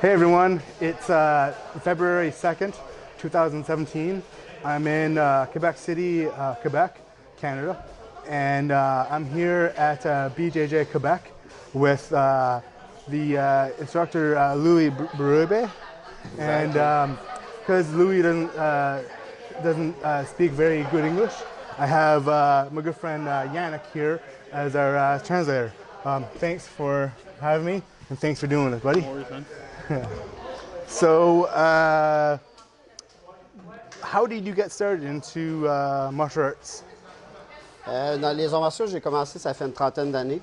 Hey everyone, it's February 2nd, 2017. I'm in Quebec City, Quebec, Canada, and I'm here at BJJ Quebec with the instructor Louis Berube, and because Louis doesn't speak very good English, I have my good friend Yannick here as our translator. Thanks for having me, and thanks for doing this, buddy. No worries, man. So, how did you get started into martial arts? Dans les arts martiaux, j'ai commencé, ça fait une trentaine d'années.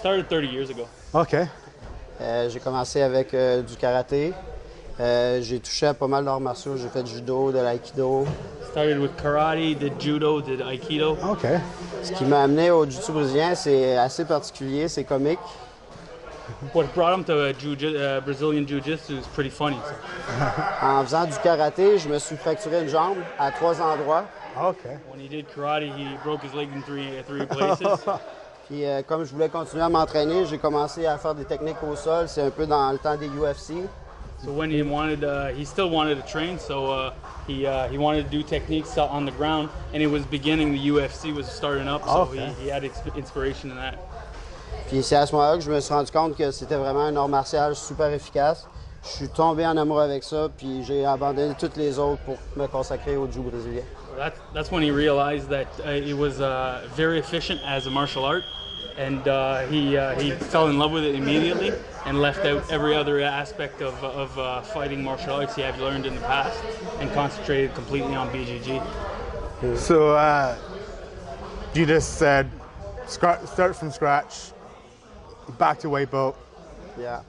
Started 30 years ago. Okay. J'ai commencé avec du karaté. J'ai touché à pas mal d'arts martiaux. J'ai fait du judo, de l'aïkido. Started with karate, did judo, did aikido. Okay. Ce qui m'a amené au jiu-jitsu brésilien, c'est assez particulier, c'est comique. What brought him to Brazilian Jiu-Jitsu is pretty funny. En faisant du karaté, je me suis fracturé une jambe à 3 endroits. Okay. When he did karate, he broke his leg in three places. Puis comme je voulais continuer à m'entraîner, j'ai commencé à faire des techniques au sol. C'est un peu dans le temps des UFC. So when he still wanted to train, so he wanted to do techniques on the ground, and it was beginning. The UFC was starting up, so Okay. he had inspiration in that. Puis c'est à ce moment-là que je me suis rendu compte que c'était vraiment un art martial super efficace. Je suis tombé en amour avec ça, puis j'ai abandonné toutes les autres pour me consacrer au jiu brésilien. That's when he realized that it was very efficient as a martial art, and he fell in love with it immediately and left out every other aspect of fighting martial arts he had learned in the past and concentrated completely on BJJ. So, you just said start from scratch, back to white belt. Yeah.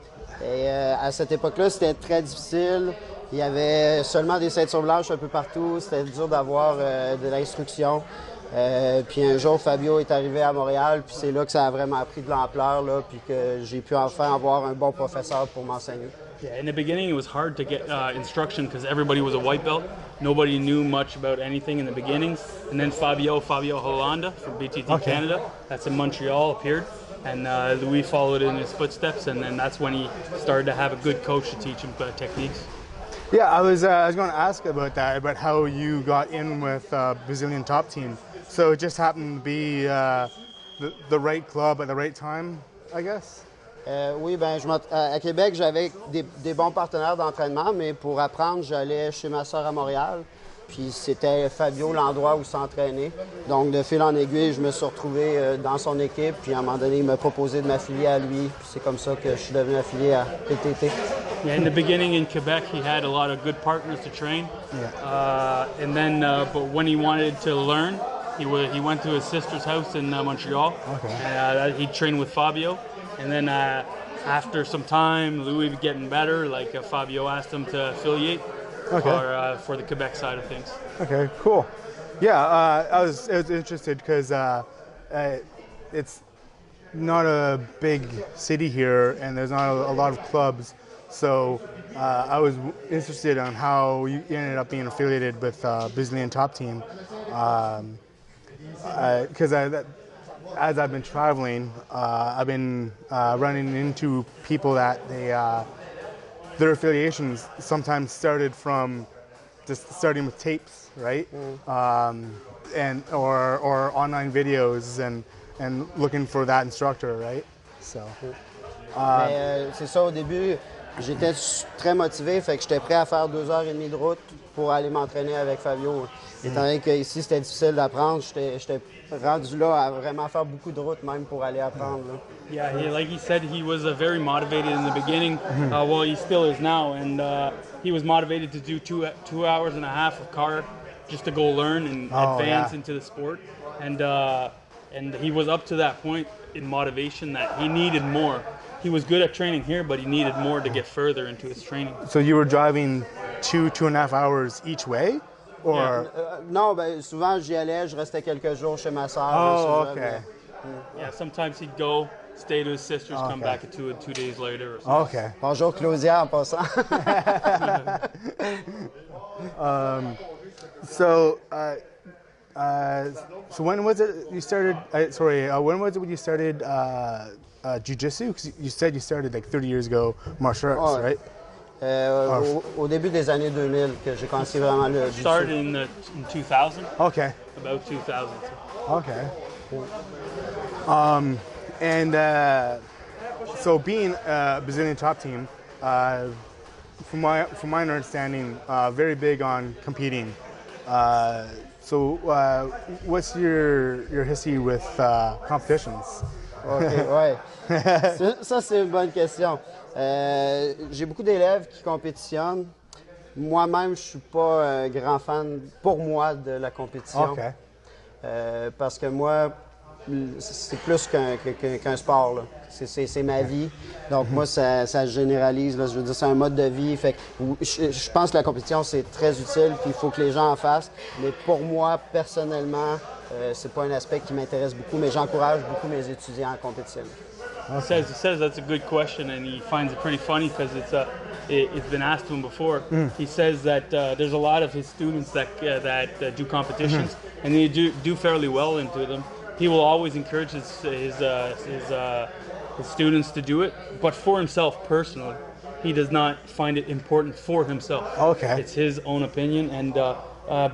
Et à cette époque-là, c'était très difficile. Il y avait seulement des ceintures blanches un peu partout. C'était dur d'avoir de l'instruction. Puis un jour, Fabio est arrivé à Montréal, puis c'est là que ça a vraiment pris de l'ampleur, là, puis que j'ai pu enfin avoir un bon professeur pour m'enseigner. Yeah, in the beginning it was hard to get instruction because everybody was a white belt. Nobody knew much about anything in the beginnings. And then Fabio Hollanda from BTT Canada, that's in Montreal, appeared. And Louis followed in his footsteps, and then that's when he started to have a good coach to teach him techniques. Yeah, I was going to ask about that, about how you got in with Brazilian top team. So it just happened to be the right club at the right time, I guess? Oui, ben à Québec, j'avais des bons partenaires d'entraînement, mais pour apprendre, j'allais chez ma soeur à Montréal. Puis c'était Fabio l'endroit où s'entraîner. Donc de fil en aiguille, je me suis retrouvé dans son équipe. Puis à un moment donné, il m'a proposé de m'affilier à lui. Puis c'est comme ça que je suis devenu affilié à PTT. Yeah, in the beginning in Quebec, he had a lot of good partners to train. Yeah. And then, but when he wanted to learn, he went to his sister's house in Montreal. Okay. And he trained with Fabio. And then after some time, Louis getting better, like Fabio asked him to affiliate. Okay. For the Quebec side of things. Okay, cool. Yeah, I was interested because it's not a big city here, and there's not a lot of clubs. So I was interested on how you ended up being affiliated with Brazilian Top Team, because as I've been traveling, I've been running into people that their affiliations sometimes started from just starting with tapes, right? And or online videos and looking for that instructor, right? So. C'est ça, au début, j'étais très motivé, fait que j'étais prêt à faire 2h30 de route pour aller m'entraîner avec Fabio. Étant donné qu'ici, c'était difficile d'apprendre, j'étais rendu là à vraiment faire beaucoup de route même pour aller apprendre. Là. Yeah, like he said, he was very motivated in the beginning. Well, he still is now, and he was motivated to do two hours and a half of car just to go learn and advance into the sport. And he was up to that point in motivation that he needed more. He was good at training here, but he needed more to get further into his training. So you were driving 2.5 hours each way? Or non, ben souvent j'y allais, je restais quelques jours chez ma soeur. Oh, okay. Yeah, sometimes he'd go, stay to his sister's, come back at 2 days later. Or something. Okay. Bonjour Claudia en passant. So So when was it you started? When was it when you started jiu-jitsu? Because you said you started like 30 years ago, martial arts, right? Au début des années 2000 que j'ai commencé vraiment le jiu-jitsu. Started in 2000. Okay. About 2000. Okay. So being a Brazilian top team, from my understanding, very big on competing. So what's your history with competitions? OK, ouais. Ça, c'est une bonne question. J'ai beaucoup d'élèves qui compétitionnent. Moi-même, je suis pas un grand fan, pour moi, de la compétition. Okay. Parce que moi, c'est plus qu'un sport, là. C'est ma vie. Donc moi, ça se généralise. Là. Je veux dire, c'est un mode de vie. Fait que, je pense que la compétition, c'est très utile, puis il faut que les gens en fassent. Mais pour moi, personnellement, c'est pas un aspect qui m'intéresse beaucoup, mais j'encourage beaucoup mes étudiants à compétitionner. He says that's a good question, and he finds it pretty funny because it's been asked to him before. He says that there's a lot of his students that do competitions, and they do fairly well into them. He will always encourage his students to do it, but for himself personally, he does not find it important for himself. Okay. It's his own opinion, and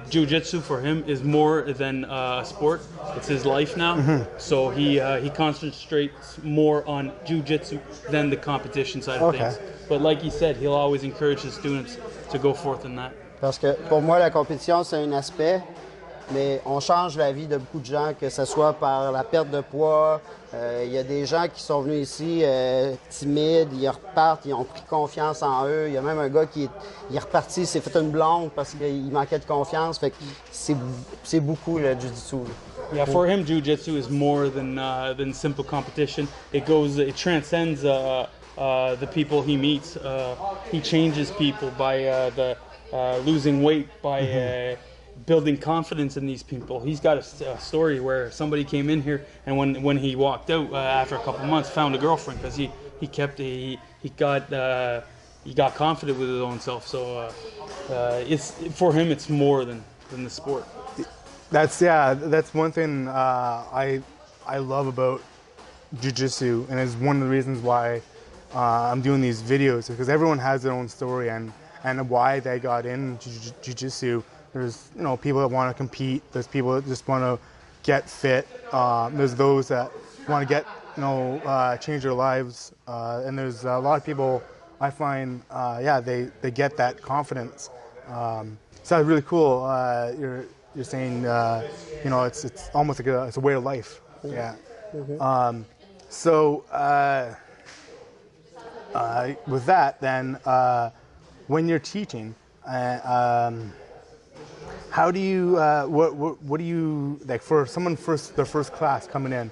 Jiu-Jitsu for him is more than a sport. It's his life now, so he concentrates more on Jiu-Jitsu than the competition side of things. But like he said, he'll always encourage his students to go forth in that. Parce que pour moi, la compétition, c'est un aspect, mais on change la vie de beaucoup de gens, que ce soit par la perte de poids. Il y a des gens qui sont venus ici timides, ils repartent, ils ont pris confiance en eux. Il y a même un gars qui est reparti, il s'est fait une blonde parce qu'il manquait de confiance. Fait que c'est beaucoup le jiu-jitsu. Yeah, for him, jiu-jitsu is more than simple competition. It transcends the people he meets. He changes people by losing weight, by building confidence in these people. He's got a story where somebody came in here, and when he walked out after a couple of months, found a girlfriend because he got confident with his own self. So it's for him, it's more than the sport. That's one thing I love about jiu-jitsu, and it's one of the reasons why I'm doing these videos, because everyone has their own story and why they got into jiu-jitsu. There's people that want to compete. There's people that just want to get fit. There's those that want to get change their lives, and there's a lot of people I find they get that confidence. So that's really cool. You're saying it's almost like it's a way of life. Yeah. So with that, then when you're teaching, how do you what do you like for someone their first class coming in?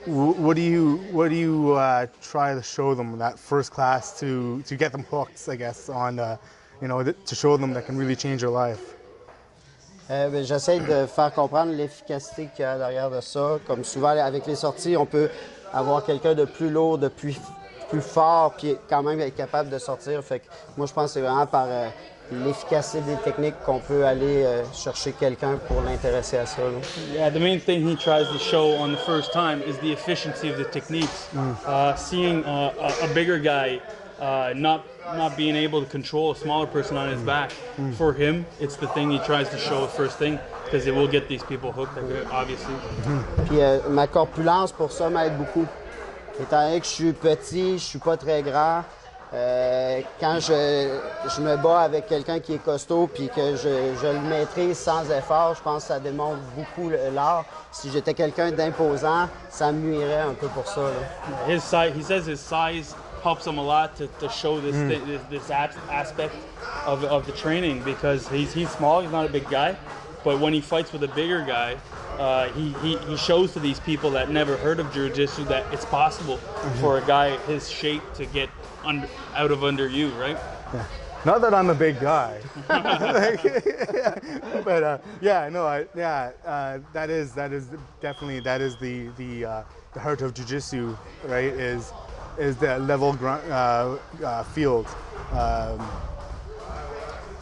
What do you try to show them that first class to get them hooked, I guess, on to show them that can really change their life? J'essaie de faire comprendre l'efficacité qu'il y a derrière de ça. Comme souvent avec les sorties, on peut avoir quelqu'un de plus lourd, de plus fort, puis quand même être capable de sortir. Fait que moi, je pense que c'est vraiment par l'efficacité des techniques qu'on peut aller chercher quelqu'un pour l'intéresser à ça. Là. Yeah, the main thing he tries to show on the first time is the efficiency of the techniques. Seeing a bigger guy not being able to control a smaller person on his back, for him, it's the thing he tries to show the first thing, because it will get these people hooked, obviously. Puis ma corpulence pour ça m'aide beaucoup. Étant donné que je suis petit, je suis pas très grand. Quand je me bats avec quelqu'un qui est costaud puis que je le maîtrise sans effort, je pense que ça démontre beaucoup l'art. Si j'étais quelqu'un d'imposant, ça me nuirait un peu pour ça. Là. He says his size helps him a lot to show this aspect of the training, because he's small, he's not a big guy, but when he fights with a bigger guy, he shows to these people that never heard of Jiu-Jitsu that it's possible for a guy his shape to get out of under you, right? Yeah. Not that I'm a big guy, but that is definitely the heart of Jiu-Jitsu, right? Is the level field.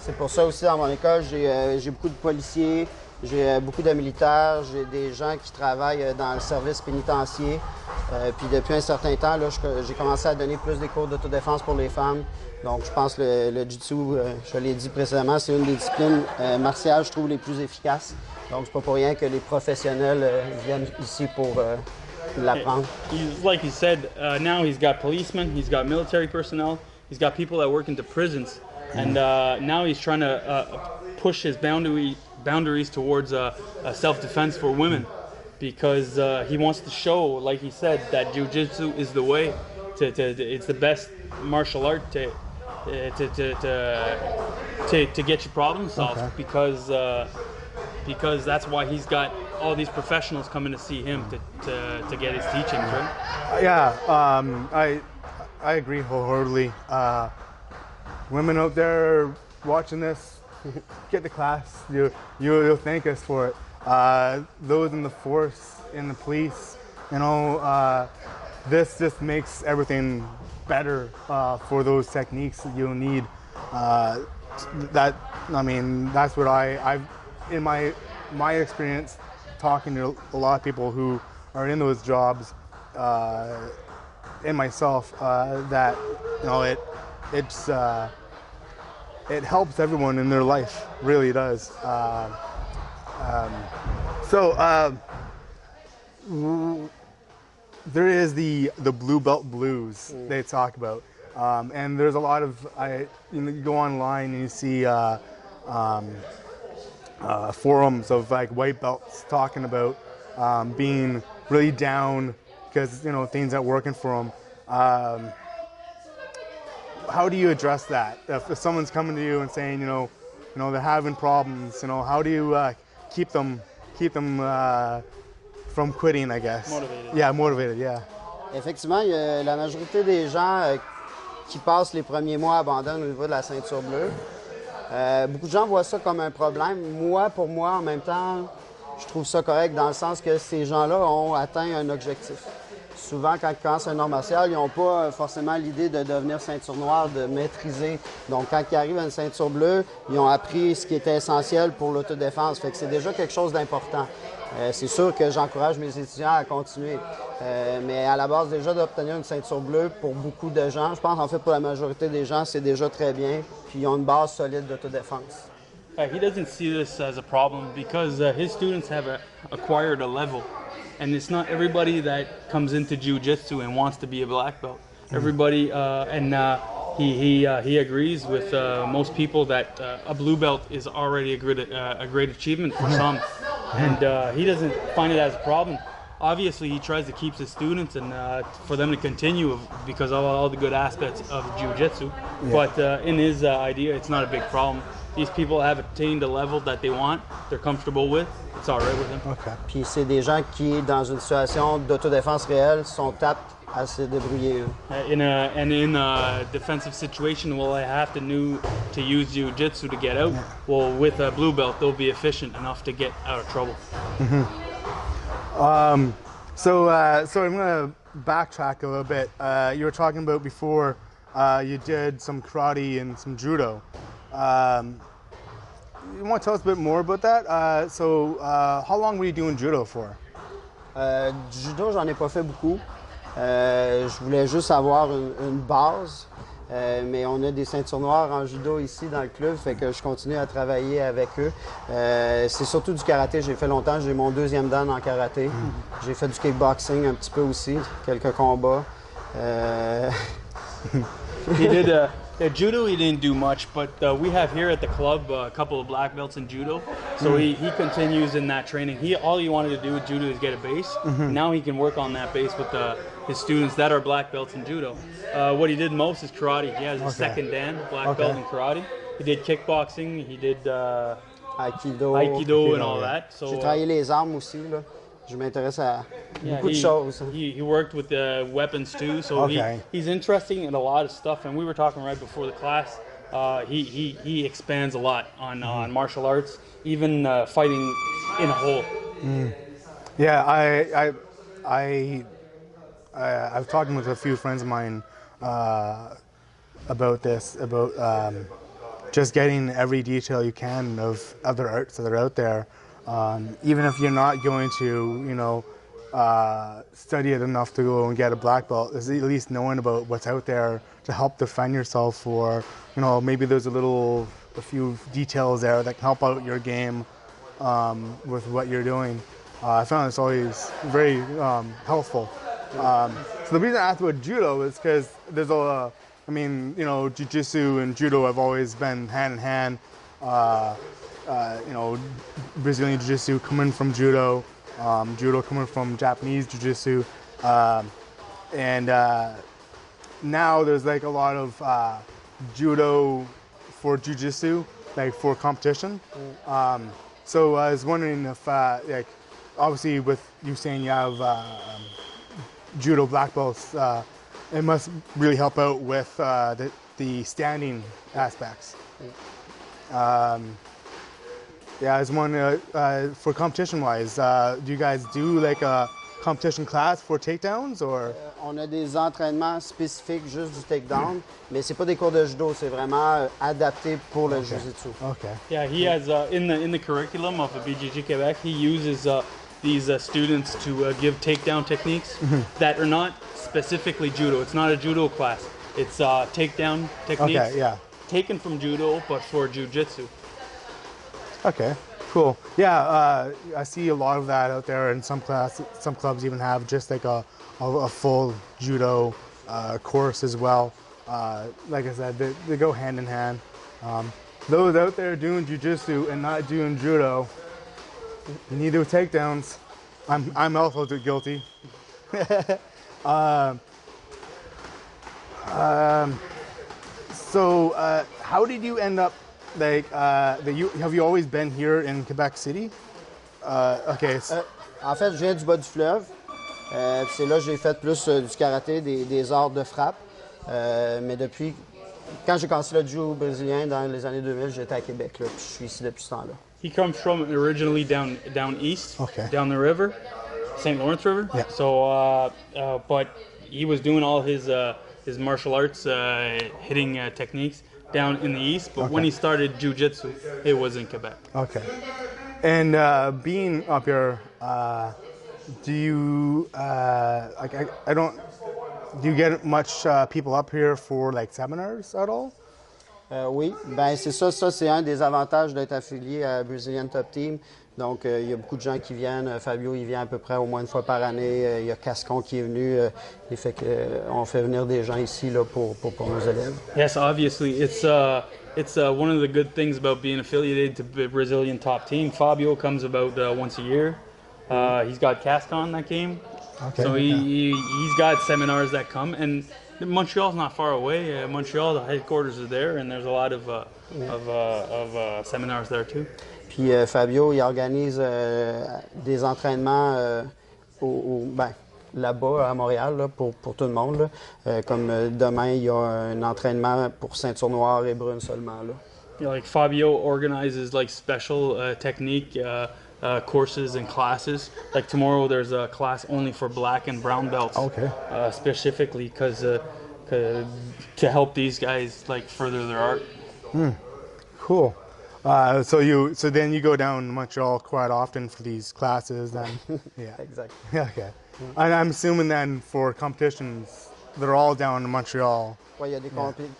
C'est pour ça aussi, dans mon école, j'ai beaucoup de policiers, j'ai beaucoup de militaires, j'ai des gens qui travaillent dans le service pénitentiaire. Puis depuis un certain temps, là, j'ai commencé à donner plus des cours d'autodéfense pour les femmes. Donc, je pense que le Jiu-Jitsu, je l'ai dit précédemment, c'est une des disciplines martiales, je trouve, les plus efficaces. Donc, c'est pas pour rien que les professionnels viennent ici pour l'apprendre. Like he said, now he's got policemen, he's got military personnel, he's got people that work into prisons. And now he's trying to push his boundaries towards self-defense for women, because he wants to show, like he said, that Jiu-Jitsu is the way. It's the best martial art to get your problem solved. Okay. Because that's why he's got all these professionals coming to see him to get his teachings, right? Yeah, I agree wholeheartedly. Women out there watching this, get the class. You'll thank us for it. Those in the force, in the police, you know, this just makes everything better for those techniques that you'll need. That's what I've in my experience talking to a lot of people who are in those jobs, and myself, that you know it helps everyone in their life, really does. There is the blue belt blues they talk about, and there's a lot of you go online and you see forums of like white belts talking about being really down because you know things aren't working for them. How do you address that? If someone's coming to you and saying, you know, they're having problems, you know, how do you keep them from quitting, I guess? Motivated. Yeah, motivated, yeah. Effectivement, la majorité des gens qui passent les premiers mois abandonnent au niveau de la ceinture bleue. Beaucoup de gens voient ça comme un problème. Pour moi, en même temps, je trouve ça correct dans le sens que ces gens-là ont atteint un objectif. Souvent, quand ils commencent un art martial, ils n'ont pas forcément l'idée de devenir ceinture noire, de maîtriser. Donc, quand ils arrivent à une ceinture bleue, ils ont appris ce qui était essentiel pour l'autodéfense. Fait que c'est déjà quelque chose d'important. C'est sûr que j'encourage mes étudiants à continuer. Mais à la base, déjà d'obtenir une ceinture bleue, pour beaucoup de gens, je pense en fait pour la majorité des gens, c'est déjà très bien. Puis ils ont une base solide d'autodéfense. He doesn't see this as a problem because his students have acquired a level. And it's not everybody that comes into Jiu-Jitsu and wants to be a black belt. Everybody, he agrees with most people that a blue belt is already a great achievement for some. And he doesn't find it as a problem. Obviously, he tries to keep his students and for them to continue because of all the good aspects of Jiu-Jitsu. Yeah. But in his idea, it's not a big problem. These people have attained a level that they want, they're comfortable with. It's all right with them. Okay. Puis c'est des gens qui, dans une situation d'autodéfense réelle, sont aptes à se débrouiller. In a defensive situation, will I have to use Jiu-Jitsu to get out? Yeah. Well, with a blue belt, they'll be efficient enough to get out of trouble. Mm-hmm. So I'm going to backtrack a little bit. You were talking about before you did some karate and some judo. You want to tell us a bit more about that? How long were you doing judo for? Judo, j'en ai pas fait beaucoup. Je voulais juste avoir une base. Mais on a des ceintures noires en judo ici dans le club, fait que je continue à travailler avec eux. C'est surtout du karaté, j'ai fait longtemps, j'ai mon deuxième dan en karaté. J'ai fait du kickboxing un petit peu aussi, quelques combats. He did judo. He didn't do much, but we have here at the club a couple of black belts in judo. So he continues in that training. All he wanted to do with judo is get a base. Now he can work on that base with his students that are black belts in judo. What he did most is karate. He has his second dan, black belt in karate. He did kickboxing. He did Aikido and all that. So j'ai travaillé les armes aussi là. Je m'intéresse à beaucoup de choses. He worked with the weapons too, so he's interested in a lot of stuff. And we were talking right before the class. He expands a lot on martial arts, even fighting in a hole. Yeah, I've talked with a few friends of mine about this, about just getting every detail you can of other arts that are out there. Even if you're not going to, study it enough to go and get a black belt, is at least knowing about what's out there to help defend yourself, or maybe there's a few details there that can help out your game with what you're doing. I found it's always very helpful. So the reason I asked about judo is because there's Jiu-Jitsu and judo have always been hand in hand. Brazilian Jiu-Jitsu coming from judo, judo coming from Japanese Jiu-Jitsu, and now there's like a lot of judo for Jiu-Jitsu, like for competition. So I was wondering if, obviously with you saying you have judo black belts, it must really help out with the standing aspects. I was wondering, for competition-wise, do you guys do like a competition class for takedowns, or? On a des entraînements spécifiques juste du takedown, mais c'est pas des cours de judo, c'est vraiment adapté pour le Jiu-Jitsu. Okay. Yeah, he has in the curriculum of the BJJ Quebec, he uses these students to give takedown techniques that are not specifically judo. It's not a judo class. It's takedown techniques taken from judo, but for Jiu-Jitsu. Okay, cool. Yeah, I see a lot of that out there, and some clubs even have just like a full judo course as well. Like I said, they go hand in hand. Those out there doing jiu-jitsu and not doing judo, you need to do takedowns. I'm also guilty. So how did you end up? Have you always been here in Quebec City? Okay. En fait, je viens du bas du fleuve. C'est là que j'ai fait plus du karaté, des arts de frappe. Mais depuis, quand j'ai commencé le jiu brésilien dans les années 2000, j'étais à Québec. Là, puis je suis ici depuis ce temps-là. He comes from originally down east, down the river, St. Lawrence River. Yeah. So, but he was doing all his martial arts hitting techniques down in the east, but when he started Jiu-Jitsu, it was in Quebec. Okay. And being up here, do you do you get much people up here for like seminars at all? Oui, ben c'est ça c'est un des avantages d'être affilié à Brazilian Top Team. Donc, il y a beaucoup de gens qui viennent. Fabio, il vient à peu près au moins une fois par année. Il y a Cascon qui est venu. Il fait on fait venir des gens ici là, pour nos élèves. Yes, obviously. It's one of the good things about being affiliated to the Brazilian Top Team. Fabio comes about once a year. He's got Cascon that came. Okay. So he's got seminars that come. And Montreal's not far away. Montreal, the headquarters is there. And there's a lot of seminars there too. Puis Fabio, il organise des entraînements là-bas à Montréal là, pour tout le monde. Là. Comme demain, il y a un entraînement pour ceinture noire et brune seulement. Là. Yeah, like Fabio organizes like special technique courses and classes. Like tomorrow, there's a class only for black and brown belts. Okay. Specifically because to help these guys like further their art. Cool. So then you go down to Montreal quite often for these classes, then? Yeah. Exactly. Yeah, okay. And I'm assuming then for competitions, they're all down in Montreal. Ouais,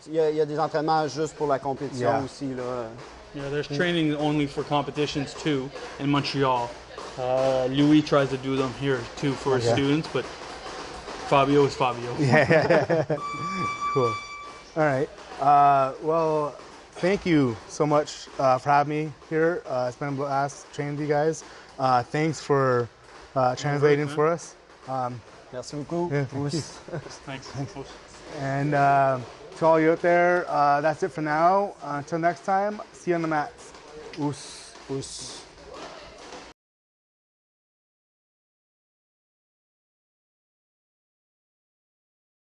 il y a des entraînements juste pour la compétition aussi là. Yeah, there's training only for competitions too in Montreal. Louis tries to do them here too for his students, but Fabio is Fabio. Yeah. Cool. All right. Well, thank you so much for having me here. It's been a blast training with you guys. Thanks for translating for us. Merci beaucoup. Yeah, Thanks. And to all you out there, that's it for now. Until next time, see you on the mats. Oos. Oos.